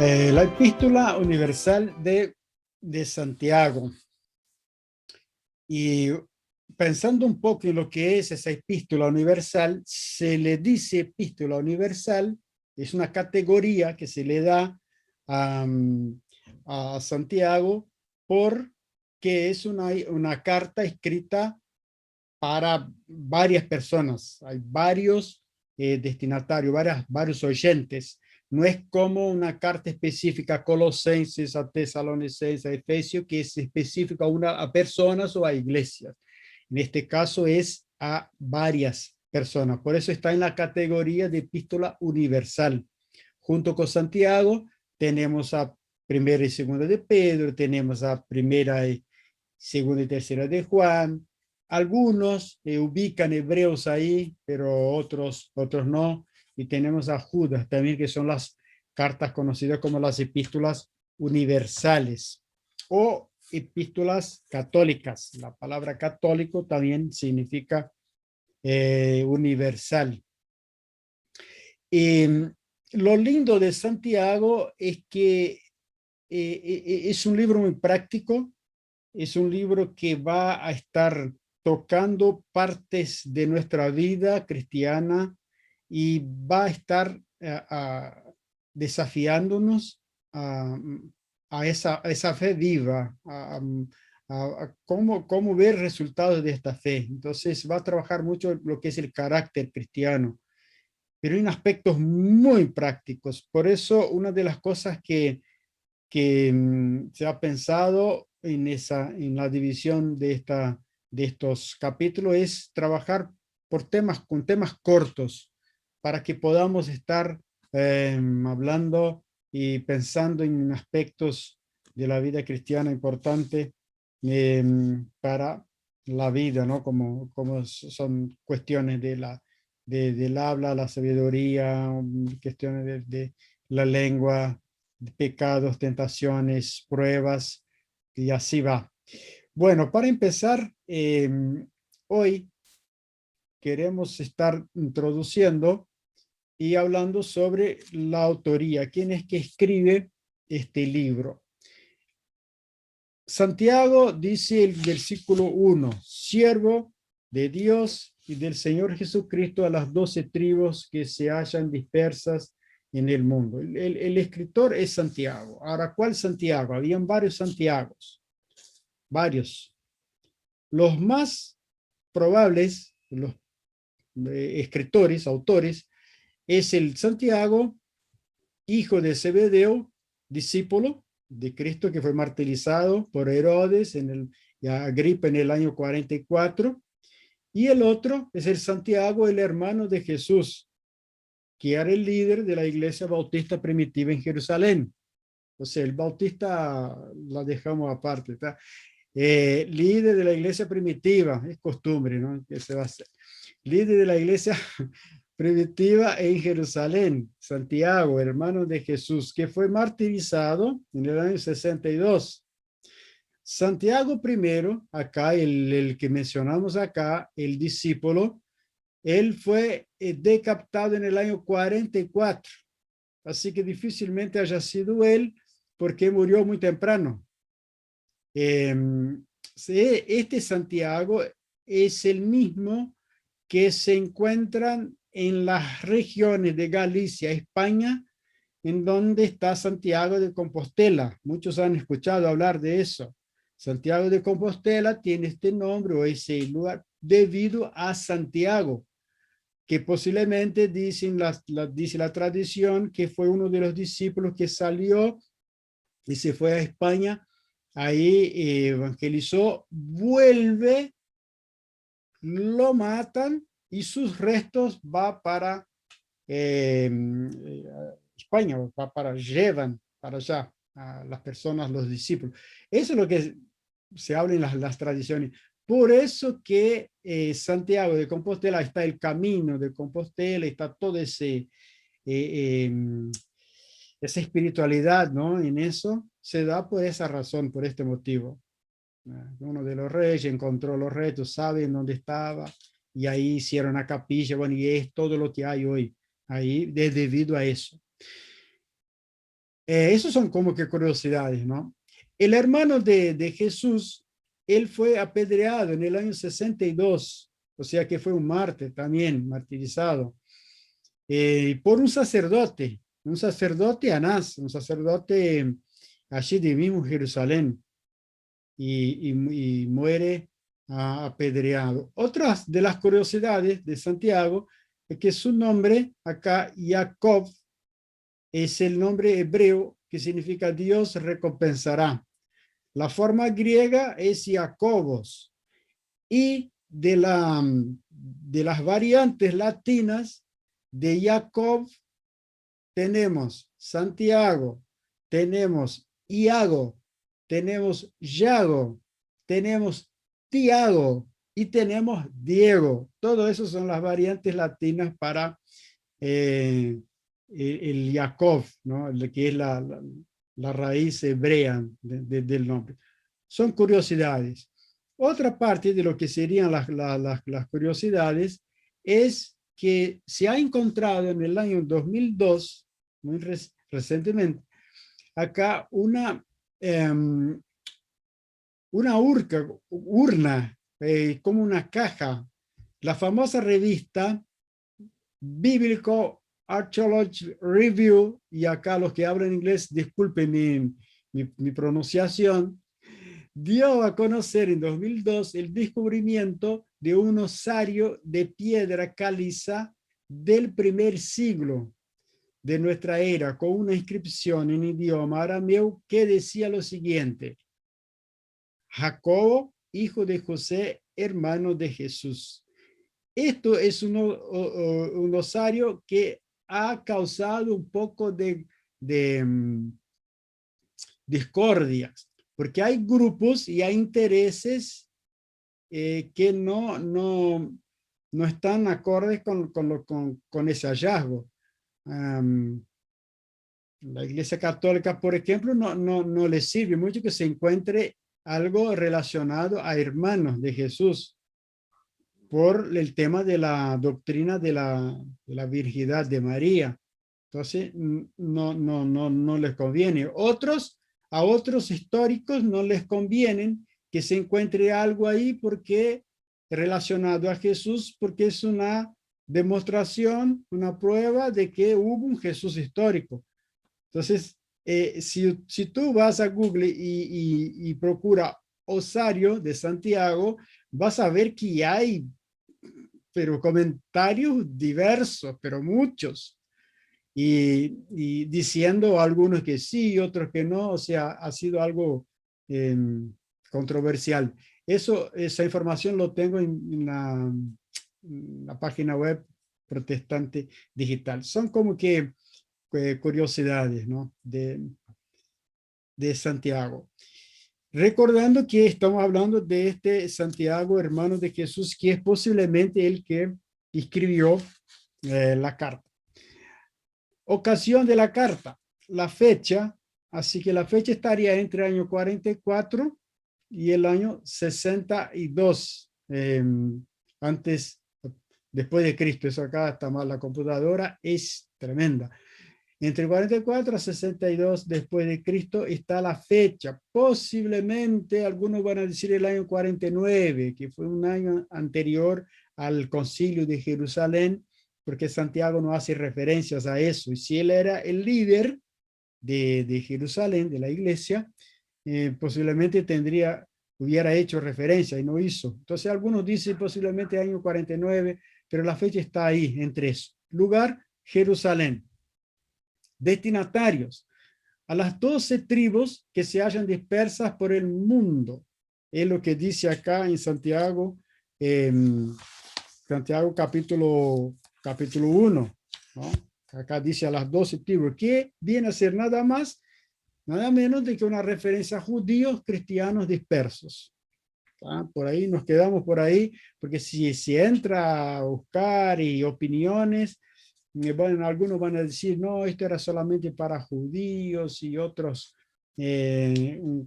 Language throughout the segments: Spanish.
La epístola universal de Santiago. Y pensando un poco en lo que es esa epístola universal, se le dice epístola universal, es una categoría que se le da a, a Santiago porque es una carta escrita para varias personas. Hay varios destinatarios, varios oyentes. No es como una carta específica a Colosenses, a Tesalonicenses, a Efesios, que es específica a personas o a iglesias. En este caso es a varias personas. Por eso está en la categoría de epístola universal. Junto con Santiago tenemos a primera y segunda de Pedro, tenemos a primera y segunda y tercera de Juan. Algunos ubican hebreos ahí, pero otros no. Y tenemos a Judas también, que son las cartas conocidas como las epístolas universales o epístolas católicas. La palabra católico también significa universal. Y lo lindo de Santiago es que es un libro muy práctico, es un libro que va a estar tocando partes de nuestra vida cristiana y va a estar desafiándonos a, a esa fe viva, a cómo ver resultados de esta fe. Entonces va a trabajar mucho lo que es el carácter cristiano, pero en aspectos muy prácticos. Por eso una de las cosas que se ha pensado en la división de estos capítulos es trabajar con temas cortos para que podamos estar hablando y pensando en aspectos de la vida cristiana importantes para la vida, ¿no? Como son cuestiones del habla, la sabiduría, cuestiones de la lengua, pecados, tentaciones, pruebas, y así va. Bueno, para empezar, hoy queremos estar introduciendo y hablando sobre la autoría, quién es que escribe este libro. Santiago dice el versículo 1, siervo de Dios y del Señor Jesucristo a las 12 tribus que se hallan dispersas en el mundo. El escritor es Santiago. Ahora, ¿cuál Santiago? Habían varios Santiagos, varios. Los más probables, los escritores, autores, es el Santiago, hijo de Zebedeo, discípulo de Cristo, que fue martirizado por Herodes y Agripa en el año 44. Y el otro es el Santiago, el hermano de Jesús, que era el líder de la iglesia bautista primitiva en Jerusalén. O sea, el bautista la dejamos aparte, ¿tá? Líder de la iglesia primitiva, es costumbre, ¿no? Que se va a hacer. Líder de la iglesia primitiva en Jerusalén, Santiago, hermano de Jesús, que fue martirizado en el año 62. Santiago primero, acá, el que mencionamos acá, el discípulo, él fue decapitado en el año 44. Así que difícilmente haya sido él porque murió muy temprano. Este Santiago es el mismo que se encuentran en las regiones de Galicia, España, en donde está Santiago de Compostela. Muchos han escuchado hablar de eso. Santiago de Compostela tiene este nombre o ese lugar debido a Santiago, que posiblemente dice la tradición que fue uno de los discípulos que salió y se fue a España, ahí evangelizó, vuelve, lo matan y sus restos va para España, llevan para allá a las personas, los discípulos. Eso es lo que se habla en las tradiciones. Por eso que Santiago de Compostela está el camino de Compostela, está todo esa espiritualidad, ¿no? En eso se da por esa razón, por este motivo. Uno de los reyes encontró los restos, saben dónde estaba, y ahí hicieron una capilla, bueno, y es todo lo que hay hoy, ahí, debido a eso. Esos son como que curiosidades, ¿no? El hermano de Jesús, él fue apedreado en el año 62, o sea que fue un mártir también, martirizado, por un sacerdote Anás, un sacerdote allí de mismo Jerusalén, y muere apedreado. Otras de las curiosidades de Santiago es que su nombre acá, Jacob, es el nombre hebreo que significa Dios recompensará. La forma griega es Jacobos, y de las variantes latinas de Jacob tenemos Santiago, tenemos Iago, tenemos Yago, tenemos Tiago y tenemos Diego. Todo eso son las variantes latinas para el Jacob, ¿no? Que es la raíz hebrea del nombre. Son curiosidades. Otra parte de lo que serían las curiosidades es que se ha encontrado en el año 2002, muy recientemente, acá una urna, como una caja, la famosa revista Biblical Archaeology Review, y acá los que hablan inglés, disculpen mi pronunciación, dio a conocer en 2002 el descubrimiento de un osario de piedra caliza del primer siglo de nuestra era, con una inscripción en idioma arameo que decía lo siguiente: Jacobo, hijo de José, hermano de Jesús. Esto es un osario que ha causado un poco de discordias, porque hay grupos y hay intereses que no están acordes con ese hallazgo. La Iglesia Católica, por ejemplo, no le sirve mucho que se encuentre algo relacionado a hermanos de Jesús, por el tema de la doctrina de la virginidad de María. Entonces, no les conviene. A otros históricos no les conviene que se encuentre algo ahí porque relacionado a Jesús, porque es una demostración, una prueba de que hubo un Jesús histórico. Entonces, si tú vas a Google y procura Osario de Santiago, vas a ver que hay, pero comentarios diversos, pero muchos, y diciendo algunos que sí, otros que no, o sea, ha sido algo eh, controversial. Esa información lo tengo en la página web Protestante Digital. Son como que curiosidades, ¿no? de Santiago. Recordando que estamos hablando de este Santiago, hermano de Jesús, que es posiblemente el que escribió la carta. Ocasión de la carta, la fecha, así que la fecha estaría entre el año 44 y el año 62, después de Cristo. Eso acá está mal, la computadora es tremenda. Entre 44 a 62 después de Cristo está la fecha. Posiblemente algunos van a decir el año 49, que fue un año anterior al concilio de Jerusalén, porque Santiago no hace referencias a eso. Y si él era el líder de Jerusalén, de la iglesia, posiblemente hubiera hecho referencia y no hizo. Entonces algunos dicen posiblemente año 49, pero la fecha está ahí, entre eso. Lugar, Jerusalén. Destinatarios: a las 12 tribus que se hallan dispersas por el mundo. Es lo que dice acá en Santiago, Santiago capítulo 1, ¿no? Acá dice a las 12 tribus, que viene a ser nada más, nada menos de que una referencia a judíos cristianos dispersos. Por ahí nos quedamos por ahí, porque si entra a buscar y opiniones, bueno, algunos van a decir, no, esto era solamente para judíos, y otros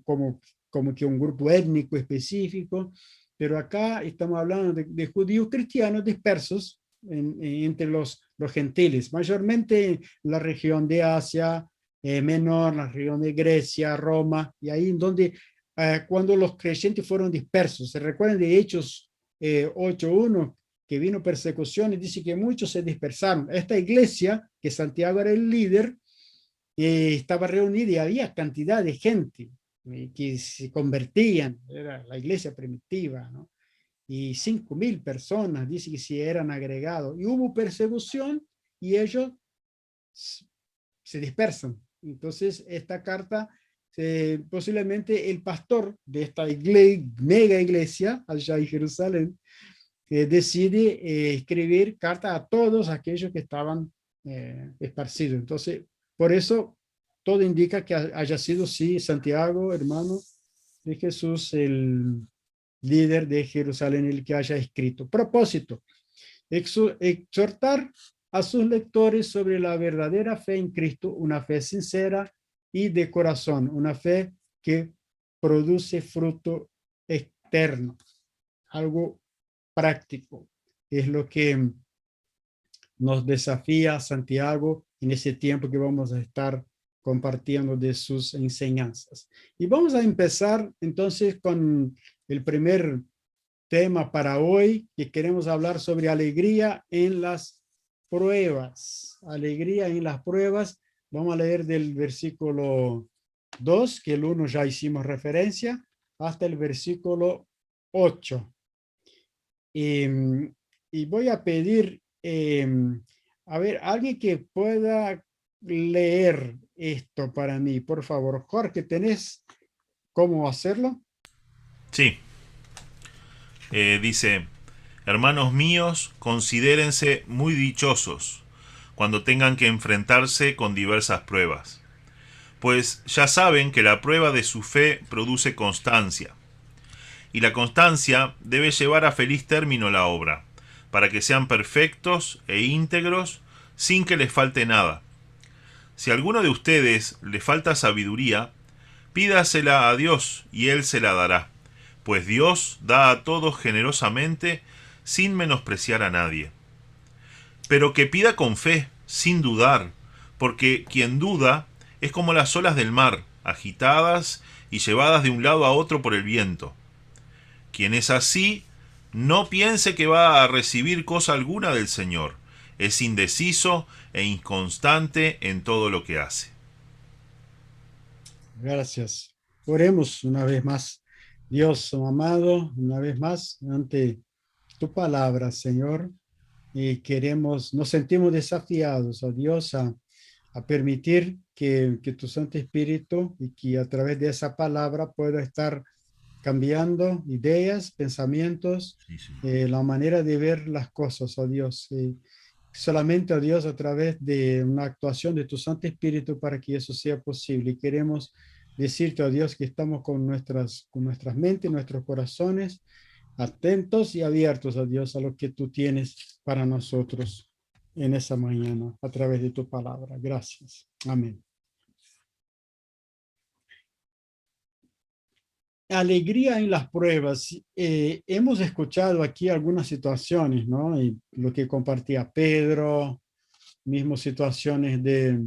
como que un grupo étnico específico, pero acá estamos hablando de judíos cristianos dispersos entre los gentiles, mayormente en la región de Asia, Menor, la región de Grecia, Roma, y ahí en donde cuando los creyentes fueron dispersos. ¿Se recuerdan de Hechos 8:1? Que vino persecución y dice que muchos se dispersaron. Esta iglesia, que Santiago era el líder, estaba reunida y había cantidad de gente que se convertían, era la iglesia primitiva, ¿no? Y 5.000 personas, dice que si eran agregados, y hubo persecución y ellos se dispersan. Entonces, esta carta, posiblemente el pastor de esta mega iglesia allá en Jerusalén, decide escribir carta a todos aquellos que estaban esparcidos. Entonces, por eso, todo indica que haya sido, sí, Santiago, hermano de Jesús, el líder de Jerusalén, el que haya escrito. Propósito: exhortar a sus lectores sobre la verdadera fe en Cristo, una fe sincera y de corazón, una fe que produce fruto externo, algo práctico. Es lo que nos desafía Santiago en ese tiempo que vamos a estar compartiendo de sus enseñanzas. Y vamos a empezar entonces con el primer tema para hoy, que queremos hablar sobre alegría en las pruebas. Alegría en las pruebas. Vamos a leer del versículo 2, que el 1 ya hicimos referencia, hasta el versículo 8. Y voy a pedir, a ver, alguien que pueda leer esto para mí, por favor. Jorge, ¿tenés cómo hacerlo? Sí, dice, hermanos míos, considérense muy dichosos cuando tengan que enfrentarse con diversas pruebas, pues ya saben que la prueba de su fe produce constancia, y la constancia debe llevar a feliz término la obra, para que sean perfectos e íntegros sin que les falte nada. Si a alguno de ustedes le falta sabiduría, pídasela a Dios y Él se la dará, pues Dios da a todos generosamente sin menospreciar a nadie. Pero que pida con fe, sin dudar, porque quien duda es como las olas del mar, agitadas y llevadas de un lado a otro por el viento. Quien es así, no piense que va a recibir cosa alguna del Señor. Es indeciso e inconstante en todo lo que hace. Gracias. Oremos una vez más. Dios amado, una vez más, ante tu palabra, Señor, y nos sentimos desafiados, a Dios, a permitir que tu Santo Espíritu y que a través de esa palabra pueda estar cambiando ideas, pensamientos, Sí, Señor. la manera de ver las cosas, oh Dios. Solamente, oh Dios, a través de una actuación de tu Santo Espíritu para que eso sea posible. Y queremos decirte, oh Dios, que estamos con nuestras mentes, nuestros corazones atentos y abiertos, a Dios, a lo que tú tienes para nosotros en esa mañana, a través de tu palabra. Gracias. Amén. Alegría en las pruebas. Hemos escuchado aquí algunas situaciones, ¿no? Y lo que compartía Pedro, mismo situaciones de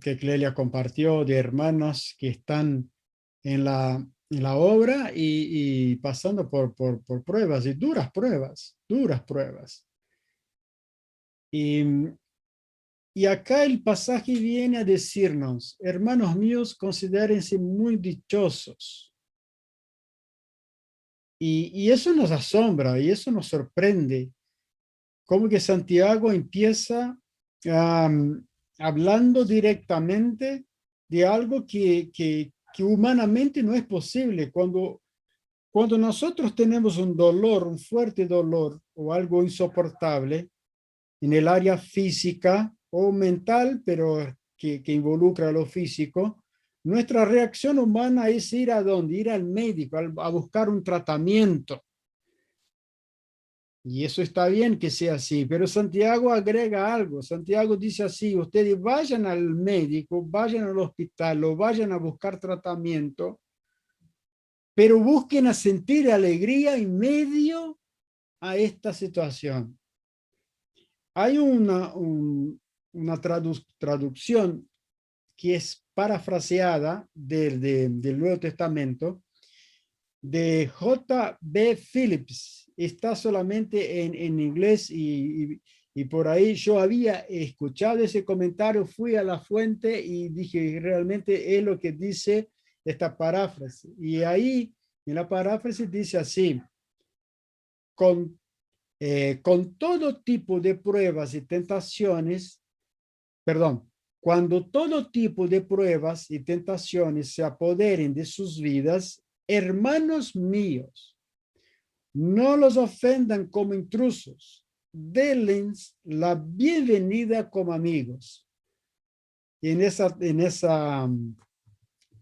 que Clelia compartió, de hermanos que están en la obra y pasando por pruebas, y duras pruebas, duras pruebas. Y, y acá el pasaje viene a decirnos, hermanos míos, considérense muy dichosos. Y eso nos asombra y eso nos sorprende. Como que Santiago empieza hablando directamente de algo que humanamente no es posible. Cuando nosotros tenemos un dolor, un fuerte dolor o algo insoportable en el área física o mental, pero que involucra lo físico, nuestra reacción humana es ir a dónde, ir al médico, a buscar un tratamiento. Y eso está bien que sea así, pero Santiago agrega algo. Santiago dice así, ustedes vayan al médico, vayan al hospital o vayan a buscar tratamiento, pero busquen a sentir alegría en medio a esta situación. Hay una traducción que es parafraseada del Nuevo Testamento, de J. B. Phillips. Está solamente en inglés y por ahí yo había escuchado ese comentario, fui a la fuente y dije, realmente es lo que dice esta paráfrasis. Y ahí en la paráfrasis dice así: con todo tipo de pruebas y tentaciones, perdón, cuando todo tipo de pruebas y tentaciones se apoderen de sus vidas, hermanos míos, no los ofendan como intrusos, denles la bienvenida como amigos. Y en esa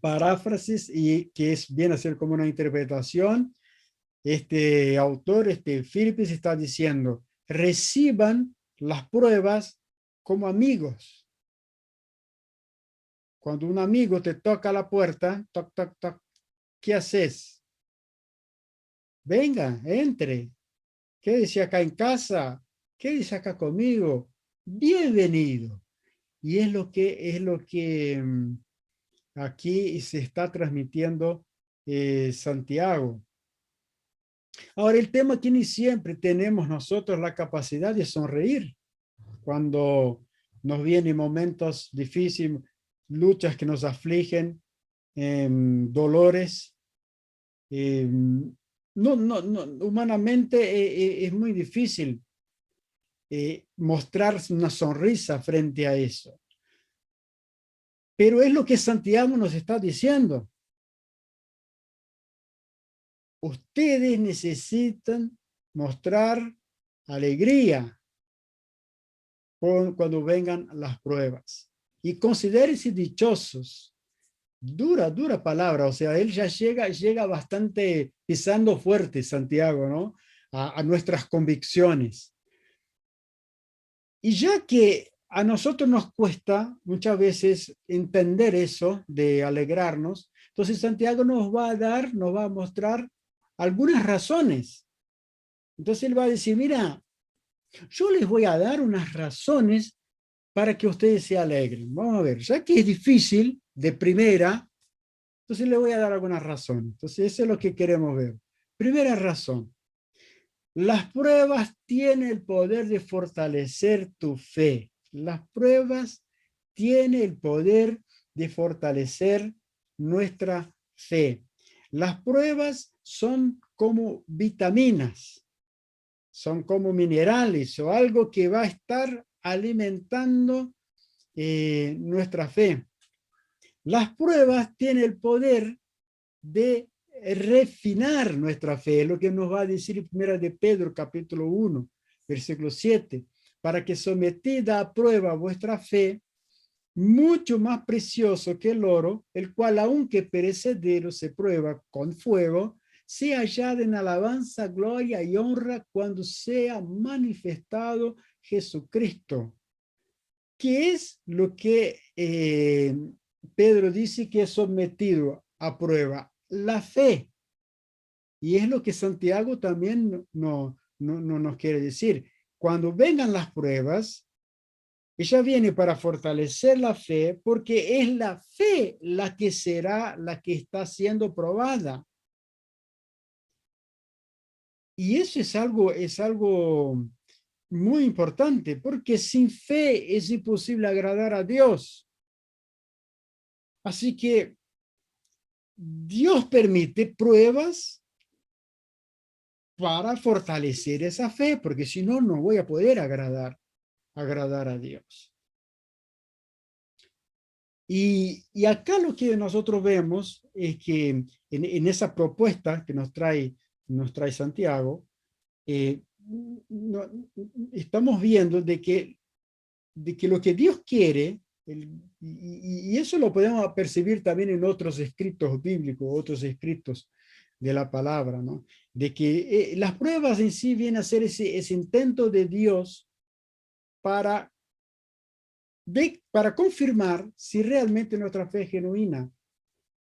paráfrasis, y que es bien hacer como una interpretación, este autor, Phillips, está diciendo, reciban las pruebas como amigos. Cuando un amigo te toca la puerta, toc, toc, toc, ¿qué haces? Venga, entre. ¿Qué dice acá en casa? ¿Qué dice acá conmigo? Bienvenido. Y es lo que aquí se está transmitiendo Santiago. Ahora, el tema que ni siempre tenemos nosotros la capacidad de sonreír cuando nos vienen momentos difíciles, luchas que nos afligen, dolores. No, humanamente es muy difícil mostrar una sonrisa frente a eso. Pero es lo que Santiago nos está diciendo. Ustedes necesitan mostrar alegría cuando vengan las pruebas. Y considérense dichosos. Dura palabra, o sea, él ya llega bastante pisando fuerte, Santiago, ¿no? A nuestras convicciones. Y ya que a nosotros nos cuesta muchas veces entender eso de alegrarnos, entonces Santiago nos va a mostrar algunas razones. Entonces él va a decir, mira, yo les voy a dar unas razones para que ustedes se alegren. Vamos a ver, ya que es difícil de primera, entonces le voy a dar algunas razones. Entonces eso es lo que queremos ver. Primera razón, las pruebas tienen el poder de fortalecer tu fe. Las pruebas tienen el poder de fortalecer nuestra fe. Las pruebas son como vitaminas, son como minerales o algo que va a estar alimentando nuestra fe. Las pruebas tienen el poder de refinar nuestra fe, lo que nos va a decir en 1 de Pedro, capítulo 1, versículo 7, para que sometida a prueba vuestra fe, mucho más precioso que el oro, el cual aunque perecedero se prueba con fuego, sea hallada en alabanza, gloria y honra cuando sea manifestado Jesucristo. ¿Qué es lo que Pedro dice que es sometido a prueba? La fe. Y es lo que Santiago también no nos quiere decir. Cuando vengan las pruebas, ella viene para fortalecer la fe, porque es la fe la que será la que está siendo probada. Y eso es algo muy importante, porque sin fe es imposible agradar a Dios. Así que Dios permite pruebas para fortalecer esa fe, porque si no, no voy a poder agradar a Dios. Y acá lo que nosotros vemos es que en esa propuesta que nos trae Santiago, no, estamos viendo de que lo que Dios quiere, y eso lo podemos percibir también en otros escritos bíblicos, otros escritos de la palabra, ¿no? De que las pruebas en sí vienen a ser ese intento de Dios para confirmar si realmente nuestra fe es genuina,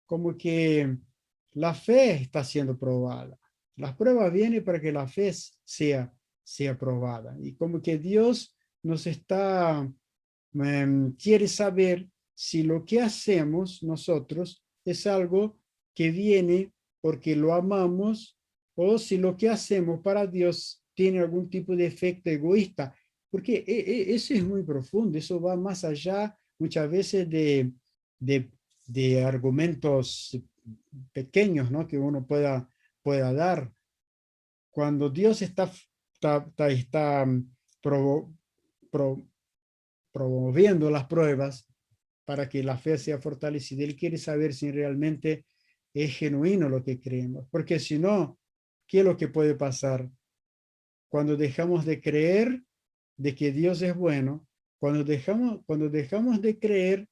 como que la fe está siendo probada. Las pruebas vienen para que la fe sea probada. Y como que Dios nos está quiere saber si lo que hacemos nosotros es algo que viene porque lo amamos o si lo que hacemos para Dios tiene algún tipo de efecto egoísta. Porque eso es muy profundo, eso va más allá muchas veces de, de argumentos pequeños, ¿no? Que uno pueda dar. Cuando Dios está provo- pro- promoviendo las pruebas para que la fe sea fortalecida, Él quiere saber si realmente es genuino lo que creemos. Porque si no, ¿qué es lo que puede pasar? Cuando dejamos de creer de que Dios es bueno, cuando dejamos de creer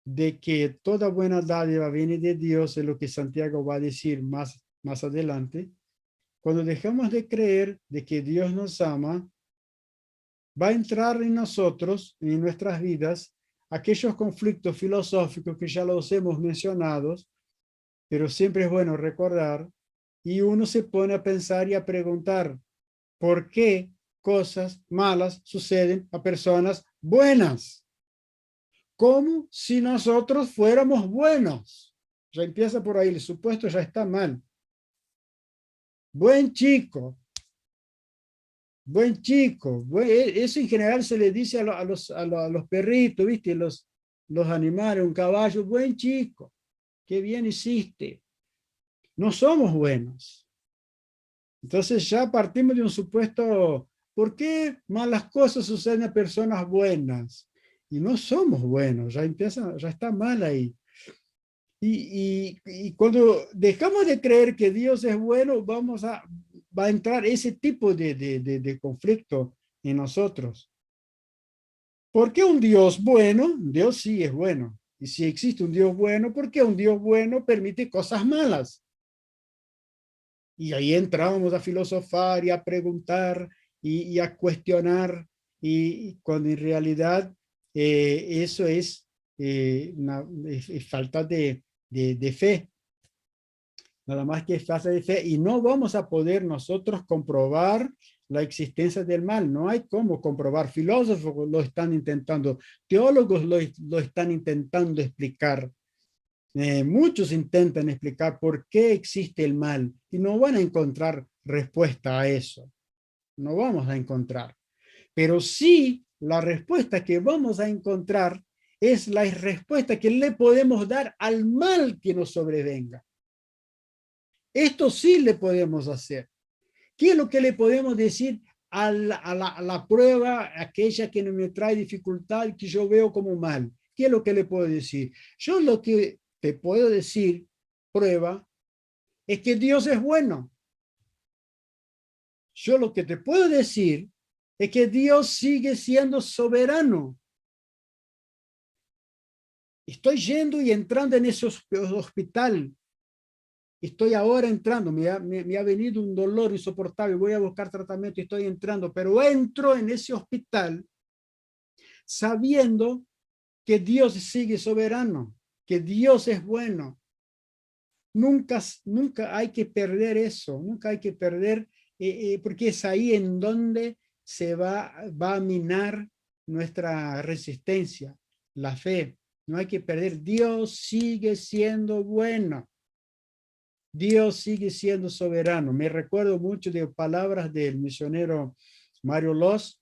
de que toda buena dádiva viene de Dios, es lo que Santiago va a decir más adelante, cuando dejamos de creer de que Dios nos ama, va a entrar en nosotros, en nuestras vidas, aquellos conflictos filosóficos que ya los hemos mencionado, pero siempre es bueno recordar, y uno se pone a pensar y a preguntar, ¿por qué cosas malas suceden a personas buenas? Como si nosotros fuéramos buenos. Ya empieza por ahí, el supuesto ya está mal. Buen chico, eso en general se le dice a los perritos, ¿viste? Los animales, un caballo, buen chico, qué bien hiciste. No somos buenos. Entonces ya partimos de un supuesto, ¿por qué malas cosas suceden a personas buenas? Y no somos buenos, ya está mal ahí. Y cuando dejamos de creer que Dios es bueno, va a entrar ese tipo de conflicto en nosotros. ¿Por qué un Dios bueno? Dios sí es bueno. Y si existe un Dios bueno, ¿por qué un Dios bueno permite cosas malas? Y ahí entramos a filosofar y a preguntar y a cuestionar, y cuando en realidad eso es falta de fe, nada más que es falta de fe, y no vamos a poder nosotros comprobar la existencia del mal. No hay cómo comprobar. Filósofos lo están intentando, teólogos lo están intentando explicar. Muchos intentan explicar por qué existe el mal y no van a encontrar respuesta a eso. No vamos a encontrar. Pero sí, la respuesta que vamos a encontrar es la respuesta que le podemos dar al mal que nos sobrevenga. Esto sí le podemos hacer. ¿Qué es lo que le podemos decir a la prueba, aquella que me trae dificultad, que yo veo como mal? ¿Qué es lo que le puedo decir? Yo lo que te puedo decir, prueba, es que Dios es bueno. Yo lo que te puedo decir es que Dios sigue siendo soberano. Estoy yendo y entrando en ese hospital. Estoy ahora entrando, me ha venido un dolor insoportable, voy a buscar tratamiento, estoy entrando, pero entro en ese hospital sabiendo que Dios sigue soberano, que Dios es bueno. Nunca hay que perder eso, nunca hay que perder, porque es ahí en donde se va a minar nuestra resistencia, la fe. No hay que perder, Dios sigue siendo bueno. Dios sigue siendo soberano. Me recuerdo mucho de palabras del misionero Mario Loss,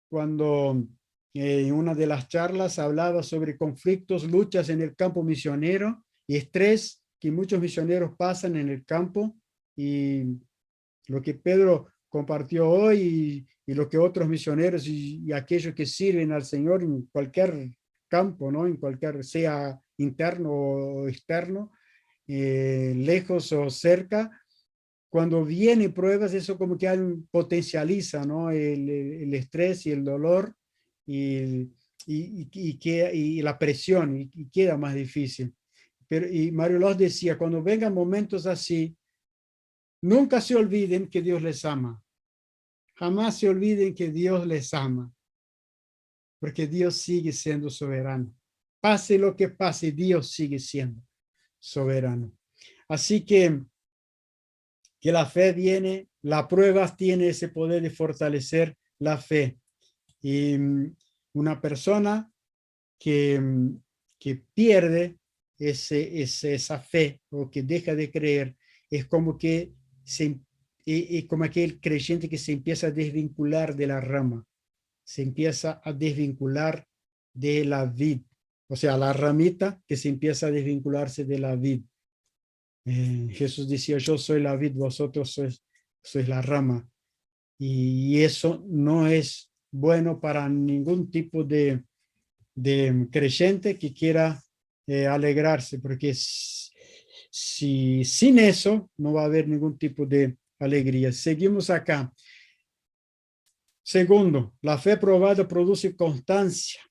cuando en una de las charlas hablaba sobre conflictos, luchas en el campo misionero y estrés que muchos misioneros pasan en el campo, y lo que Pedro compartió hoy y lo que otros misioneros y aquellos que sirven al Señor en cualquier campo, ¿no? En cualquier, sea interno o externo, lejos o cerca, cuando vienen pruebas, eso como que potencializa, ¿no? El estrés y el dolor y, y la presión, y queda más difícil. Y Mario Loss decía, cuando vengan momentos así, nunca se olviden que Dios les ama. Jamás se olviden que Dios les ama, porque Dios sigue siendo soberano. Pase lo que pase, Dios sigue siendo soberano. Así que la fe viene, la prueba tiene ese poder de fortalecer la fe. Y una persona que pierde esa fe o que deja de creer, es como que como aquel creyente que se empieza a desvincular de la rama, se empieza a desvincular de la vid, o sea, la ramita que se empieza a desvincularse de la vid. Jesús decía, yo soy la vid, vosotros sois la rama. Y eso no es bueno para ningún tipo de creyente que quiera alegrarse, porque si sin eso no va a haber ningún tipo de alegría. Seguimos acá. Segundo, la fe probada produce constancia.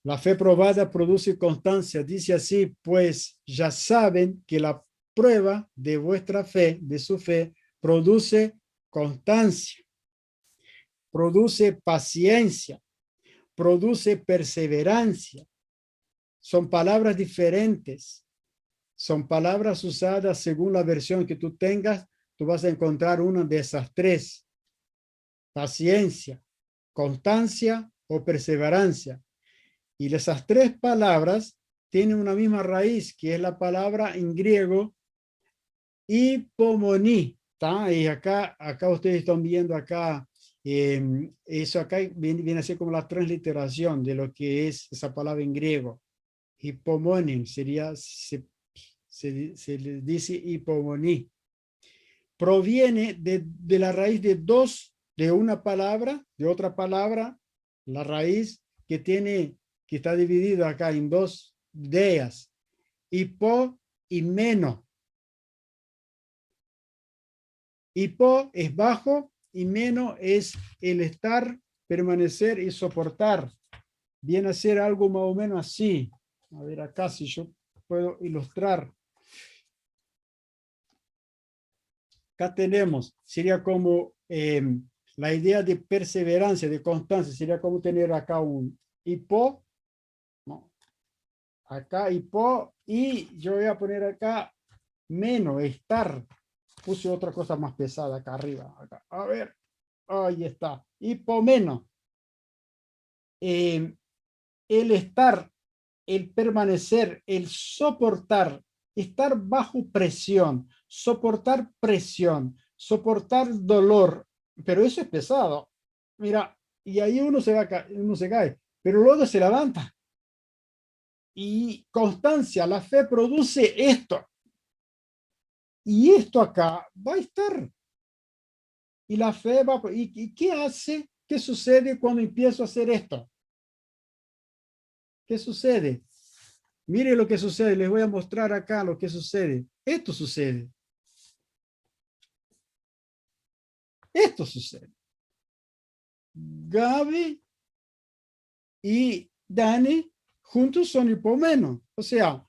La fe probada produce constancia. Dice así, pues ya saben que la prueba de vuestra fe, de su fe, produce constancia, produce paciencia, produce perseverancia. Son palabras diferentes. Son palabras usadas según la versión que tú tengas. Tú vas a encontrar una de esas tres. Paciencia, constancia o perseverancia. Y esas tres palabras tienen una misma raíz, que es la palabra en griego hipomoní. Y acá ustedes están viendo acá, eso acá viene a ser como la transliteración de lo que es esa palabra en griego. Hipomonim sería, se le dice hipomoní. Proviene de la raíz de una palabra, de otra palabra, la raíz que está dividida acá en dos ideas, hipo y meno. Hipo es bajo y meno es el estar, permanecer y soportar. Viene a ser algo más o menos así. A ver acá si yo puedo ilustrar. Acá tenemos, sería como la idea de perseverancia, de constancia, sería como tener acá un hipo, ¿no? Acá hipo, y yo voy a poner acá menos, estar. Puse otra cosa más pesada acá arriba. Acá. A ver, ahí está. Hipomeno. El estar, el permanecer, el soportar, estar bajo presión, soportar dolor. Pero eso es pesado. Mira, y ahí uno se cae, pero luego se levanta. Y constancia, la fe produce esto. Y esto acá va a estar. Y la fe va, ¿y qué hace? ¿Qué sucede cuando empiezo a hacer esto? ¿Qué sucede? Mire lo que sucede, les voy a mostrar acá lo que sucede. Esto sucede. Esto sucede. Gaby y Dani juntos son hipomeno. O sea,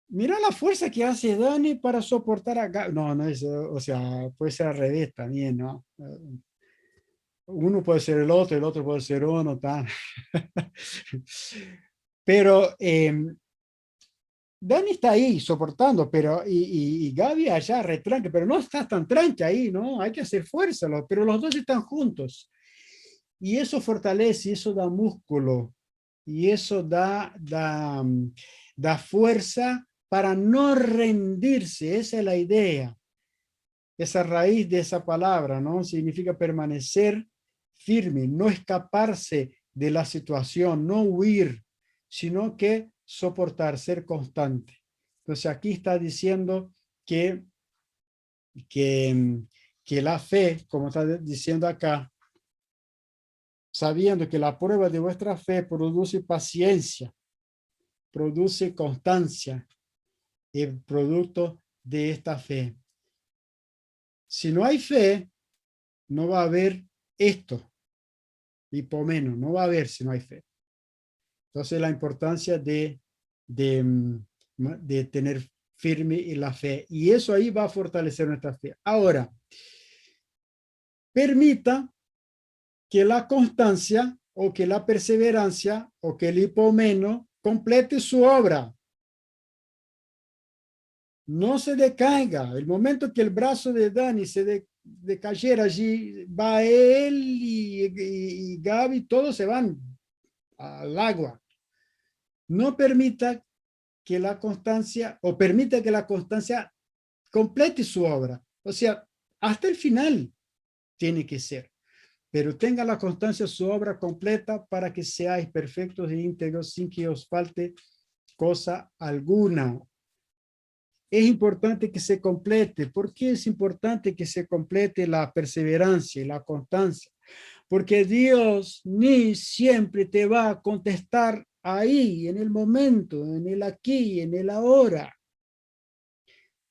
mira la fuerza que hace Dani para soportar a Gaby. No, no es, o sea, puede ser al revés también, ¿no? Uno puede ser el otro puede ser uno, tan. Pero Dani está ahí soportando, pero y Gaby allá retranque, pero no está tan tranque ahí, ¿no? Hay que hacer fuerza, pero los dos están juntos. Y eso fortalece, eso da músculo, y eso da fuerza para no rendirse, esa es la idea. Esa raíz de esa palabra, ¿no? Significa permanecer firme, no escaparse de la situación, no huir, sino que soportar, ser constante. Entonces aquí está diciendo que, que, que la fe, como está diciendo acá, sabiendo que la prueba de vuestra fe produce paciencia, produce constancia, el producto de esta fe. Si no hay fe, no va a haber esto, hipomeno, no va a haber si no hay fe. Entonces la importancia de tener firme la fe, y eso ahí va a fortalecer nuestra fe. Ahora, permita que la constancia o que la perseverancia o que el hipomeno complete su obra. no se decaiga. El momento que el brazo de Dani se decayera allí, va él y Gaby, todos se van al agua. No permita que la constancia, o permita que la constancia complete su obra. O sea, hasta el final tiene que ser. Pero tenga la constancia su obra completa para que seáis perfectos e íntegros sin que os falte cosa alguna. Es importante que se complete. ¿Por qué es importante que se complete la perseverancia y la constancia? Porque Dios ni siempre te va a contestar ahí, en el momento, en el aquí, en el ahora.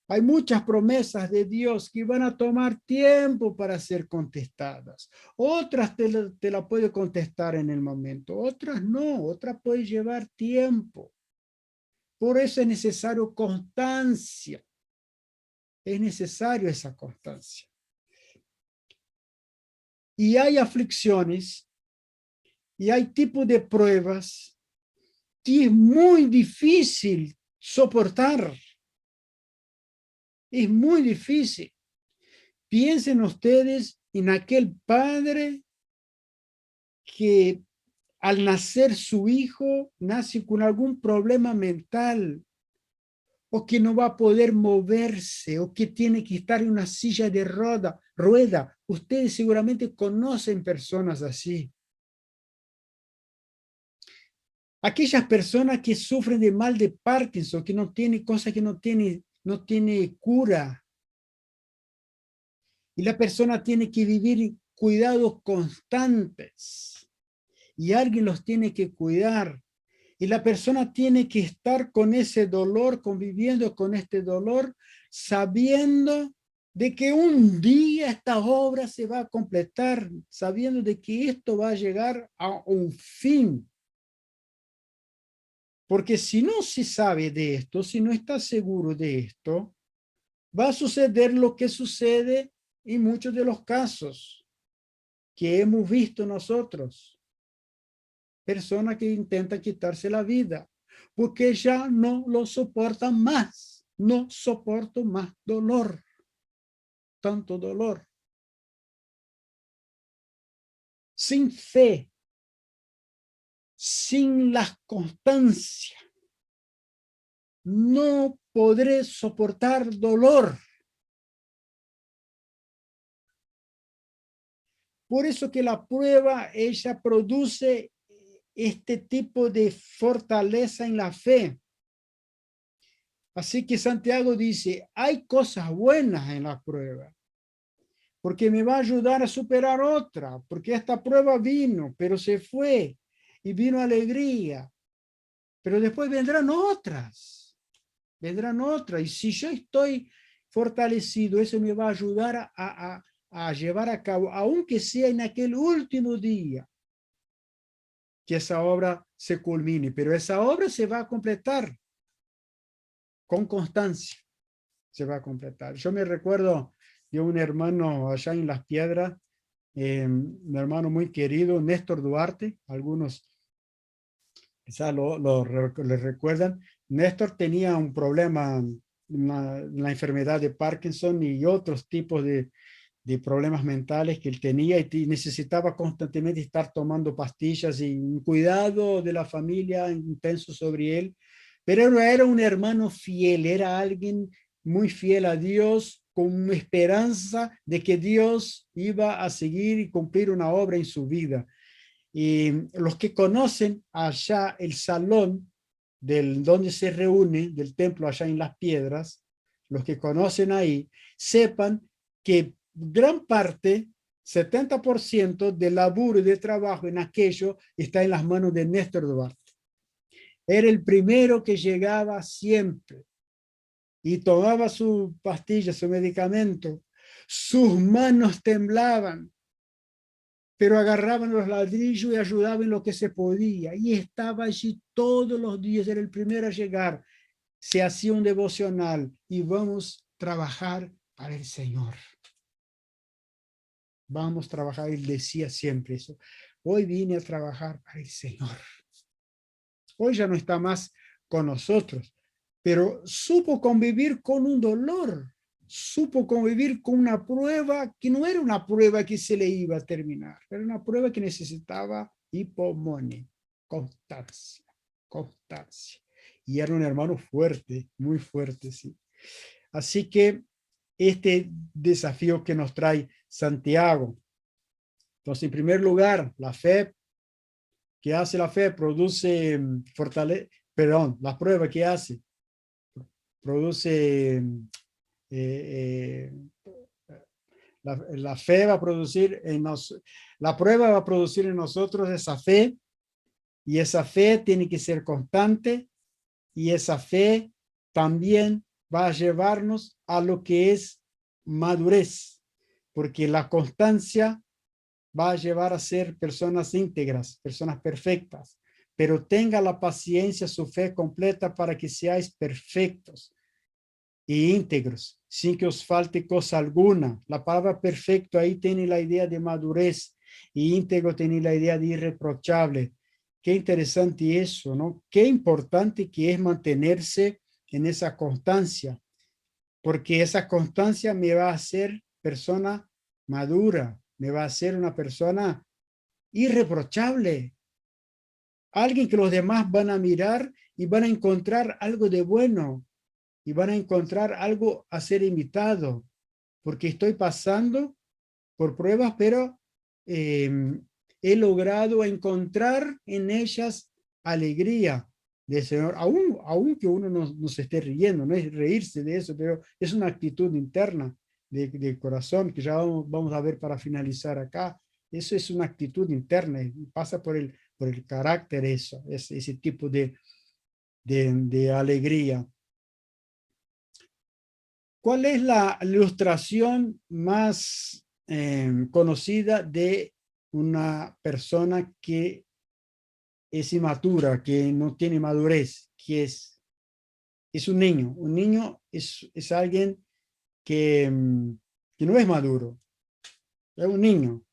Hay muchas promesas de Dios que van a tomar tiempo para ser contestadas. Otras te la puede contestar en el momento, otras no, otras puede llevar tiempo. Por eso es necesario constancia. Es necesario esa constancia. Y hay aflicciones y hay tipos de pruebas que es muy difícil soportar. Es muy difícil. Piensen ustedes en aquel padre que al nacer su hijo nace con algún problema mental, o que no va a poder moverse, o que tiene que estar en una silla de rueda. Ustedes seguramente conocen personas así. Aquellas personas que sufren de mal de Parkinson, que no tiene cosas que no tiene cura. Y la persona tiene que vivir cuidados constantes. Y alguien los tiene que cuidar. Y la persona tiene que estar con ese dolor, conviviendo con este dolor, sabiendo de que un día esta obra se va a completar, sabiendo de que esto va a llegar a un fin. Porque si no se sabe de esto, si no está seguro de esto, va a suceder lo que sucede en muchos de los casos que hemos visto nosotros. Personas que intentan quitarse la vida porque ya no lo soportan más. No soporto más dolor, tanto dolor. Sin fe, sin la constancia, no podré soportar dolor. Por eso que la prueba, ella produce este tipo de fortaleza en la fe. Así que Santiago dice, hay cosas buenas en la prueba, porque me va a ayudar a superar otra, porque esta prueba vino, pero se fue, y vino alegría, pero después vendrán otras, y si yo estoy fortalecido, eso me va a ayudar a llevar a cabo, aunque sea en aquel último día, que esa obra se culmine, pero esa obra se va a completar con constancia, se va a completar. Yo me recuerdo de un hermano allá en Las Piedras, un hermano muy querido, Néstor Duarte, algunos quizás le recuerdan. Néstor tenía un problema, la enfermedad de Parkinson y otros tipos de problemas mentales que él tenía, y necesitaba constantemente estar tomando pastillas, y un cuidado de la familia intenso sobre él, pero era un hermano fiel, era alguien muy fiel a Dios, con esperanza de que Dios iba a seguir y cumplir una obra en su vida. Y los que conocen allá el salón donde se reúne, del templo allá en Las Piedras, los que conocen ahí, sepan que gran parte, 70% del laburo y de trabajo en aquello está en las manos de Néstor Duarte. Era el primero que llegaba siempre y tomaba su pastilla, su medicamento. Sus manos temblaban, pero agarraban los ladrillos y ayudaban en lo que se podía. Y estaba allí todos los días, era el primero a llegar. Se hacía un devocional y vamos a trabajar para el Señor. Vamos a trabajar, él decía siempre eso. Hoy vine a trabajar para el Señor. Hoy ya no está más con nosotros, pero supo convivir con un dolor, supo convivir con una prueba que no era una prueba que se le iba a terminar, era una prueba que necesitaba hipomone, constancia, constancia. Y era un hermano fuerte, muy fuerte, sí. Así que este desafío que nos trae Santiago. Entonces, en primer lugar, la fe. ¿Qué hace la fe? Produce la prueba que hace, produce, la fe va a producir en nosotros, la prueba va a producir en nosotros esa fe, y esa fe tiene que ser constante, y esa fe también va a llevarnos a lo que es madurez, porque la constancia va a llevar a ser personas íntegras, personas perfectas, pero tenga la paciencia, su fe completa para que seáis perfectos y íntegros, sin que os falte cosa alguna. La palabra perfecto ahí tiene la idea de madurez, y íntegro tiene la idea de irreprochable. Qué interesante eso, ¿no? Qué importante que es mantenerse en esa constancia, porque esa constancia me va a hacer persona madura, me va a hacer una persona irreprochable, alguien que los demás van a mirar y van a encontrar algo de bueno, y van a encontrar algo a ser imitado, porque estoy pasando por pruebas, pero he logrado encontrar en ellas alegría del Señor, aunque uno no se esté riendo, no es reírse de eso, pero es una actitud interna de corazón, que ya vamos a ver para finalizar acá. Eso es una actitud interna, y pasa por el carácter, eso, ese tipo de alegría. ¿Cuál es la ilustración más conocida de una persona que es inmadura, que no tiene madurez? Que es un niño. Un niño es alguien que no es maduro, es un niño.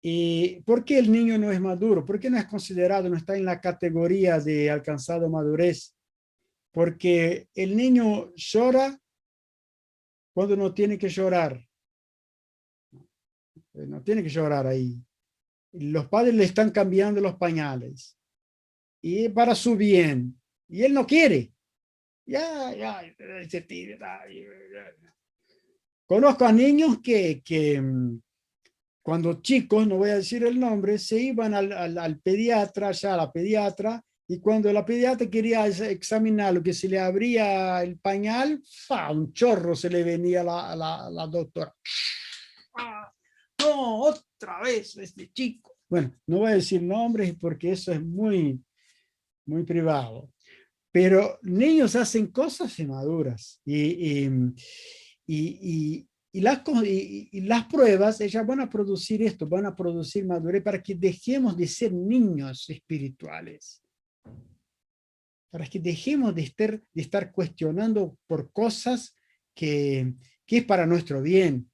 ¿Y por qué el niño no es maduro? ¿Por qué no es considerado, no está en la categoría de alcanzado madurez? Porque el niño llora cuando no tiene que llorar. No tiene que llorar ahí. Los padres le están cambiando los pañales, y para su bien, y él no quiere. Ya, se tira. Conozco a niños que cuando chicos, no voy a decir el nombre, se iban al pediatra, ya a la pediatra, y cuando la pediatra quería examinar lo que se le abría el pañal, un chorro se le venía a la doctora. No, otra vez este chico. Bueno, no voy a decir nombres porque eso es muy, muy privado. Pero niños hacen cosas inmaduras, y las pruebas, ellas van a producir esto, van a producir madurez para que dejemos de ser niños espirituales, para que dejemos de estar cuestionando por cosas que es para nuestro bien,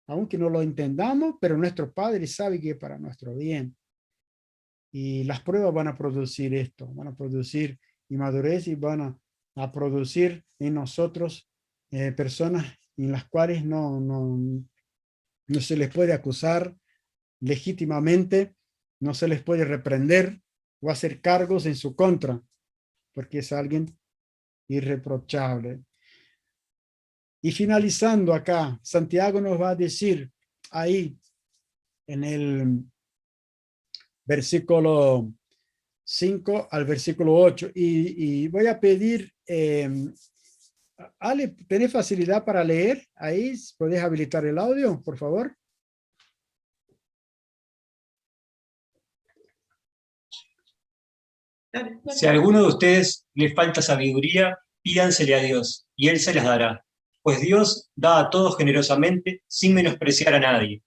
aunque no lo entendamos, pero nuestro Padre sabe que es para nuestro bien. Y las pruebas van a producir esto, van a producir inmadurez, y van a producir en nosotros personas en las cuales no se les puede acusar legítimamente, no se les puede reprender o hacer cargos en su contra, porque es alguien irreprochable. Y finalizando acá, Santiago nos va a decir ahí en el versículo 5 al versículo 8, y voy a pedir, Ale, ¿tenés facilidad para leer? Ahí, ¿podés habilitar el audio, por favor? Si a alguno de ustedes le falta sabiduría, pídansele a Dios, y Él se las dará. Pues Dios da a todos generosamente, sin menospreciar a nadie.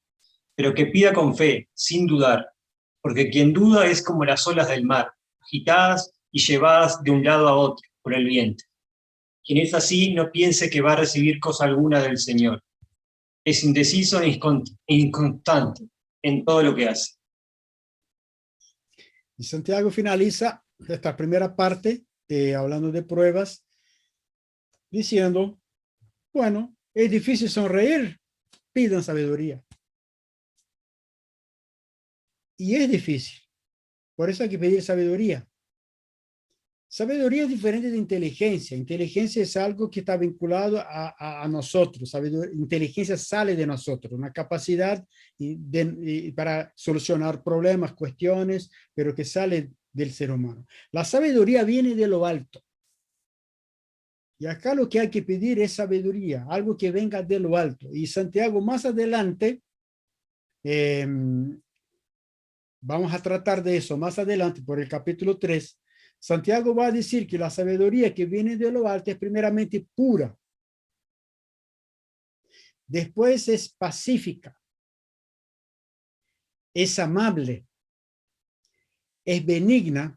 Pero que pida con fe, sin dudar, porque quien duda es como las olas del mar, agitadas y llevadas de un lado a otro por el viento. Quien es así, no piense que va a recibir cosa alguna del Señor. Es indeciso e inconstante en todo lo que hace. Y Santiago finaliza esta primera parte hablando de pruebas, diciendo, bueno, es difícil sonreír, pidan sabiduría. Y es difícil, por eso hay que pedir sabiduría. Sabiduría es diferente de inteligencia. Inteligencia es algo que está vinculado a nosotros. Inteligencia sale de nosotros, una capacidad para solucionar problemas, cuestiones, pero que sale del ser humano. La sabiduría viene de lo alto. Y acá lo que hay que pedir es sabiduría, algo que venga de lo alto. Y Santiago más adelante, vamos a tratar de eso más adelante por el capítulo 3. Santiago va a decir que la sabiduría que viene de lo alto es primeramente pura. Después es pacífica. Es amable. Es benigna.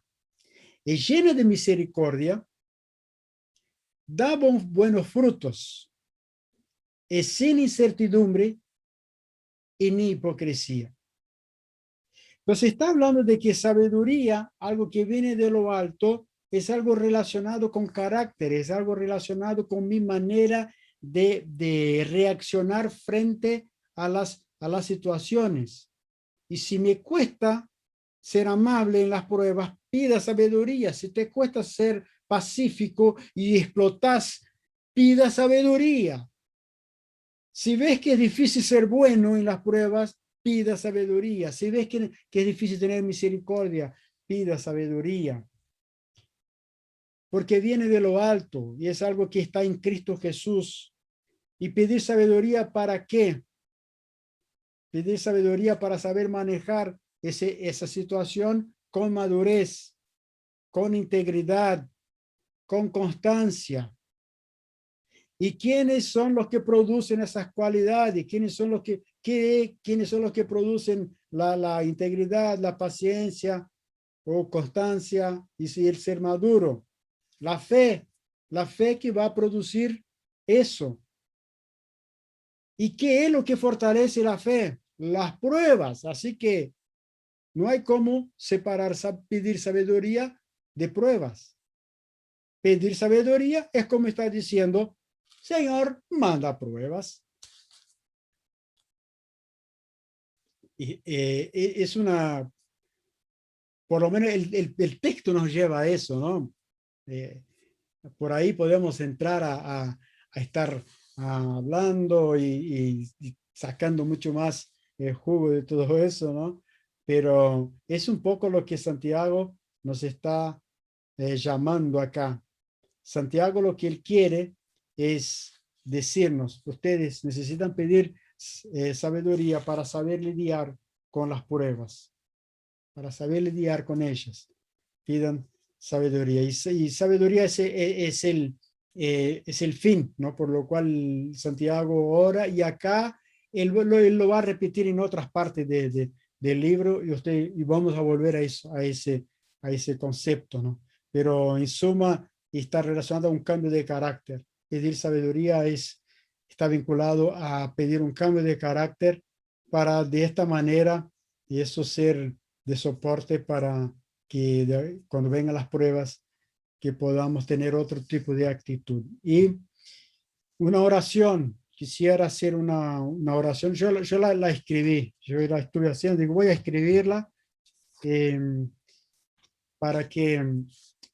Es llena de misericordia. Da buenos frutos. Es sin incertidumbre y ni hipocresía. Entonces está hablando de que sabiduría, algo que viene de lo alto, es algo relacionado con carácter, es algo relacionado con mi manera de reaccionar frente a las situaciones. Y si me cuesta ser amable en las pruebas, pida sabiduría. Si te cuesta ser pacífico y explotas, pida sabiduría. Si ves que es difícil ser bueno en las pruebas, pida sabiduría. Si ves que es difícil tener misericordia, pida sabiduría. Porque viene de lo alto y es algo que está en Cristo Jesús. ¿Y pedir sabiduría para qué? Pedir sabiduría para saber manejar esa situación con madurez, con integridad, con constancia. ¿Y quiénes son los que producen esas cualidades? ¿Quiénes son los que producen la integridad, la paciencia o constancia y si el ser maduro? La fe que va a producir eso. ¿Y qué es lo que fortalece la fe? Las pruebas. Así que no hay cómo separar, pedir sabiduría de pruebas. Pedir sabiduría es como está diciendo, Señor, manda pruebas. Y, es una, por lo menos el texto nos lleva a eso, ¿no? Por ahí podemos entrar a estar hablando y sacando mucho más jugo de todo eso, ¿no? Pero es un poco lo que Santiago nos está llamando acá. Santiago lo que él quiere es decirnos, ustedes necesitan pedir sabiduría para saber lidiar con las pruebas, para saber lidiar con ellas. Pidan sabiduría. Y sabiduría es el fin, ¿no? Por lo cual Santiago ora y acá él lo va a repetir en otras partes del libro y vamos a volver a eso, a ese concepto, ¿no? Pero en suma está relacionado a un cambio de carácter. Pedir sabiduría está vinculado a pedir un cambio de carácter para de esta manera y eso ser de soporte para que cuando vengan las pruebas que podamos tener otro tipo de actitud. Y una oración, quisiera hacer una oración, yo la escribí, yo la estuve haciendo, digo voy a escribirla para que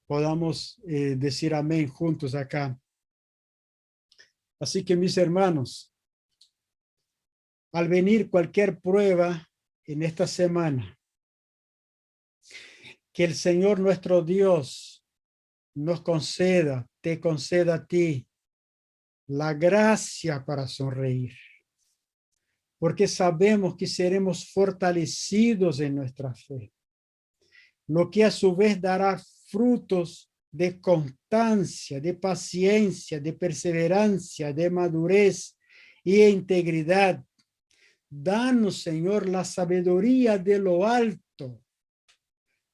podamos decir amén juntos acá. Así que mis hermanos, al venir cualquier prueba en esta semana, que el Señor nuestro Dios nos conceda, te conceda a ti la gracia para sonreír, porque sabemos que seremos fortalecidos en nuestra fe, lo que a su vez dará frutos de constancia, de paciencia, de perseverancia, de madurez y de integridad. Danos, Señor, la sabiduría de lo alto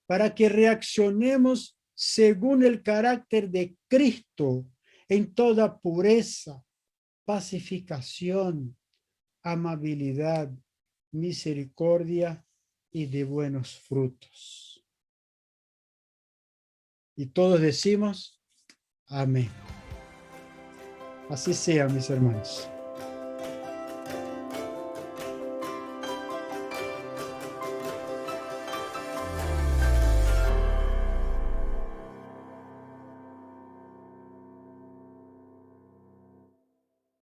para que reaccionemos según el carácter de Cristo en toda pureza, pacificación, amabilidad, misericordia y de buenos frutos. Y todos decimos, amén. Así sea, mis hermanos.